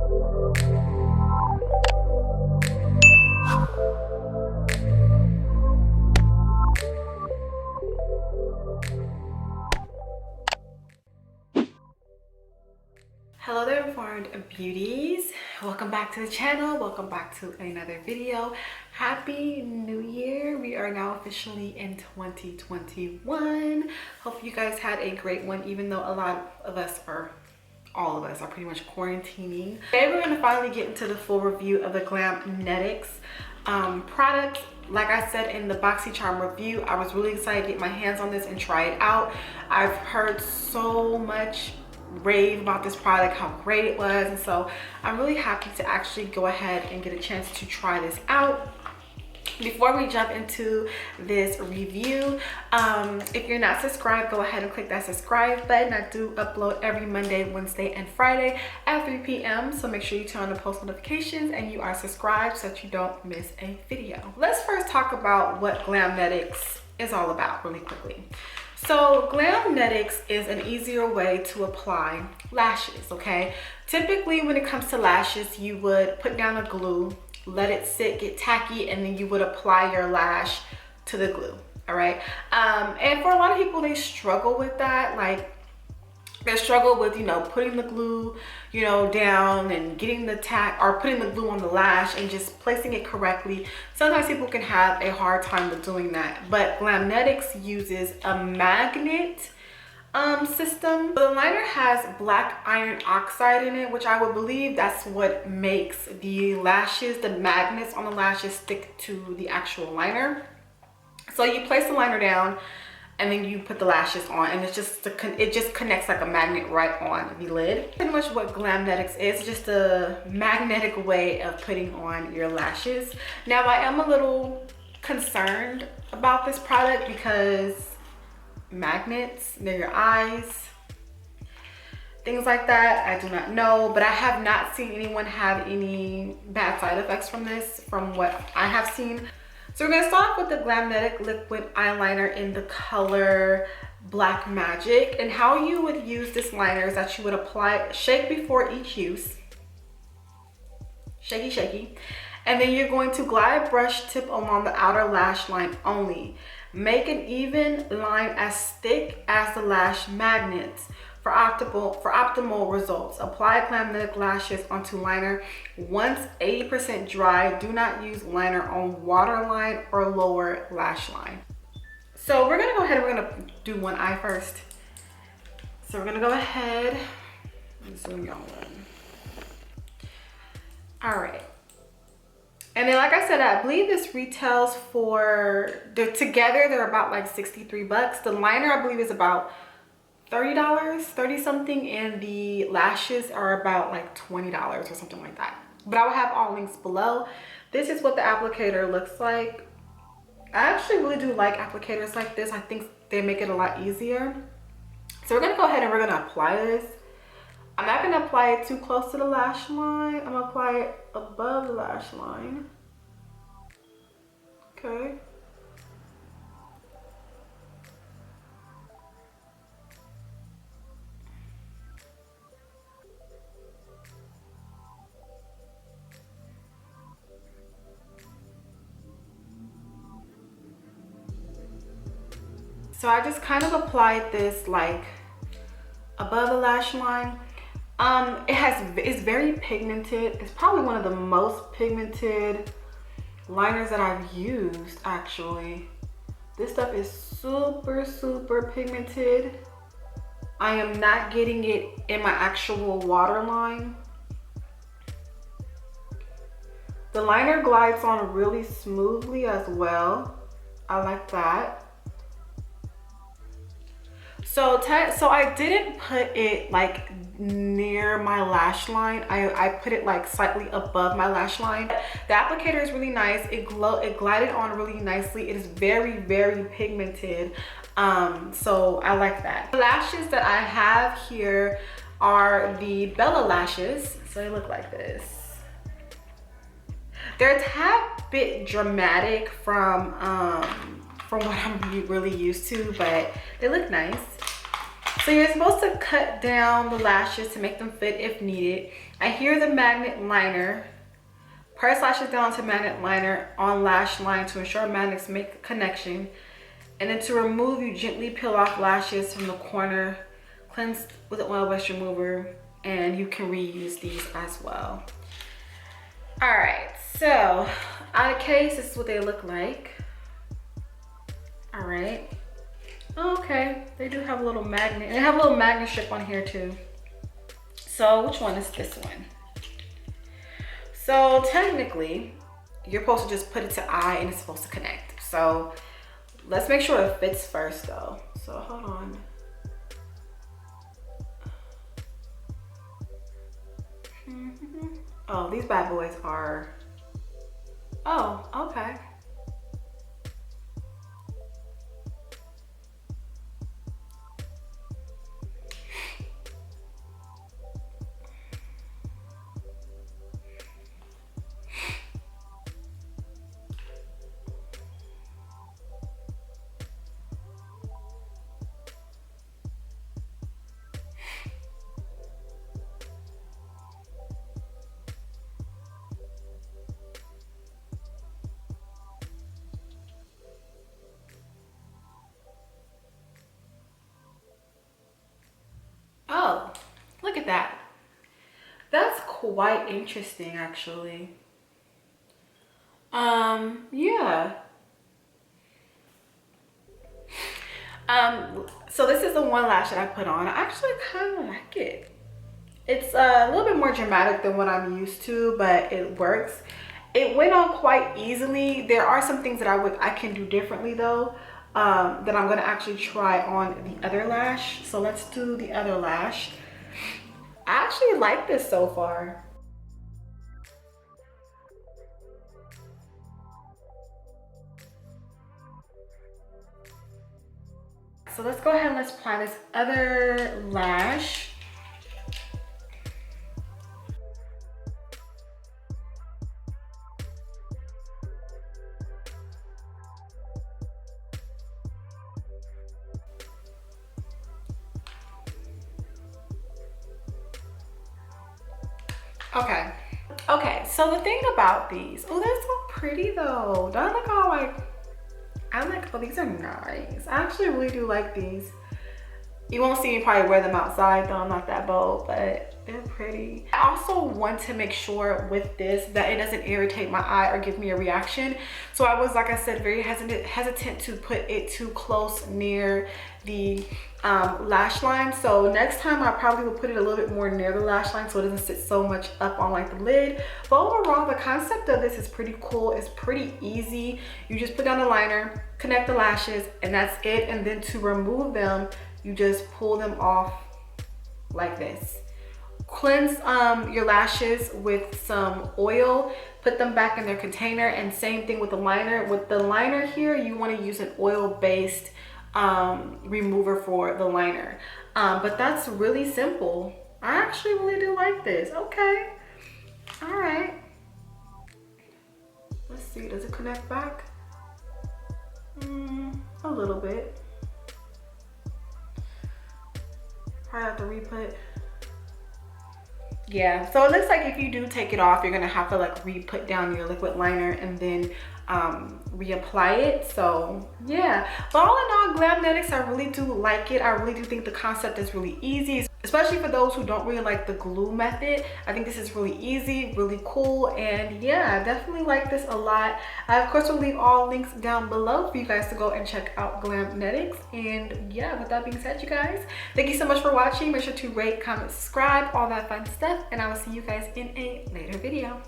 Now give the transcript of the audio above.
Hello there, informed beauties. Welcome back to the channel. Welcome back to another video. Happy New Year. We are now officially in 2021. Hope you guys had a great one, even though a lot of us are, all of us are pretty much quarantining. Today we're going to finally get into the full review of the Glamnetics product. Like I said in the BoxyCharm review, I was really excited to get my hands on this and try it out. I've heard so much rave about this product, how great it was, and so I'm really happy to actually go ahead and get a chance to try this out. Before we jump into this review, if you're not subscribed, go ahead and click that subscribe button. I do upload every Monday, Wednesday, and Friday at 3 p.m. so make sure you turn on the post notifications and you are subscribed so that you don't miss a video. Let's first talk about what Glamnetics is all about really quickly. So Glamnetics is an easier way to apply lashes, okay? Typically when it comes to lashes, you would put down a glue, let it sit, get tacky, and then you would apply your lash to the glue, all right? And for a lot of people, they struggle with that. Like, they struggle with, you know, putting the glue, you know, down and getting the tack, or putting the glue on the lash and just placing it correctly. Sometimes people can have a hard time with doing that, but Glamnetics uses a magnet system. The liner has black iron oxide in it, which I would believe that's what makes the lashes, the magnets on the lashes, stick to the actual liner. So you place the liner down and then you put the lashes on, and it's just it just connects like a magnet right on the lid. Pretty much what Glamnetics is, just a magnetic way of putting on your lashes. Now I am a little concerned about this product because magnets near your eyes, things like that, I do not know, but I have not seen anyone have any bad side effects from this, from what I have seen. So we're going to start off with the Glamnetic liquid eyeliner in the color Black Magic. And how you would use this liner is that you would apply, shake before each use, shaky shaky, and then you're going to glide brush tip along the outer lash line only. Make an even line as thick as the lash magnets for optimal results. Apply Glamnetic lashes onto liner once 80% dry. Do not use liner on waterline or lower lash line. So we're gonna go ahead and we're gonna do one eye first. So we're gonna go ahead and zoom y'all in. All right. And then, like I said, I believe this retails for, together they're about like 63 bucks. The liner I believe is about $30, 30 something, and the lashes are about like $20 or something like that. But I will have all links below. This is what the applicator looks like. I actually really do like applicators like this. I think they make it a lot easier. So we're gonna go ahead and we're gonna apply this. I'm not gonna apply it too close to the lash line. I'm gonna apply it above the lash line. Okay. So I just kind of applied this like above the lash line. It's very pigmented. It's probably one of the most pigmented liners that I've used, actually. This stuff is super, super pigmented. I am not getting it in my actual waterline. The liner glides on really smoothly as well. I like that. So I didn't put it like near my lash line. I put it like slightly above my lash line. The applicator is really nice. It glided on really nicely. It is very, very pigmented. So I like that. The lashes that I have here are the Bella lashes. So they look like this. They're a tad bit dramatic from what I'm really used to, but they look nice. So you're supposed to cut down the lashes to make them fit if needed. I hear the magnet liner. Press lashes down to magnet liner on lash line to ensure magnets make a connection. And then to remove, you gently peel off lashes from the corner. Cleanse with an oil-based remover, and you can reuse these as well. All right, so out of case, this is what they look like. All right. Okay, they do have a little magnet. They have a little magnet strip on here too. So which one is this one? So technically, you're supposed to just put it to eye and it's supposed to connect. So let's make sure it fits first though. So hold on. Oh, these bad boys are, oh, okay. Oh, look at that. That's quite interesting, actually. Yeah. So this is the one lash that I put on. I actually kind of like it. It's a little bit more dramatic than what I'm used to, but it works. It went on quite easily. There are some things that I can do differently though. That I'm gonna actually try on the other lash. So let's do the other lash. I actually like this so far. So let's go ahead and let's apply this other lash. Okay, so the thing about these, oh, they're so pretty though. Don't look all like, I like, oh, these are nice. I actually really do like these. You won't see me probably wear them outside though, I'm not that bold, but they're pretty. I also want to make sure with this that it doesn't irritate my eye or give me a reaction. So I was, like I said, very hesitant to put it too close near the lash line. So next time I probably will put it a little bit more near the lash line so it doesn't sit so much up on like the lid. But overall, the concept of this is pretty cool. It's pretty easy. You just put down the liner, connect the lashes, and that's it. And then to remove them, you just pull them off like this. Cleanse your lashes with some oil, put them back in their container, and same thing with the liner. With the liner here, you want to use an oil-based remover for the liner. But that's really simple. I actually really do like this. Okay, all right. Let's see, does it connect back? A little bit. Probably have to re-put. Yeah, so it looks like if you do take it off, you're gonna have to like re-put down your liquid liner and then reapply it. So yeah, but all in all, Glamnetics, I really do like it. I really do think the concept is really easy, especially for those who don't really like the glue method. I think this is really easy, really cool, and yeah, I definitely like this a lot. I of course will leave all links down below for you guys to go and check out Glamnetics. And yeah, with that being said, you guys, thank you so much for watching. Make sure to rate, comment, subscribe, all that fun stuff, and I will see you guys in a later video.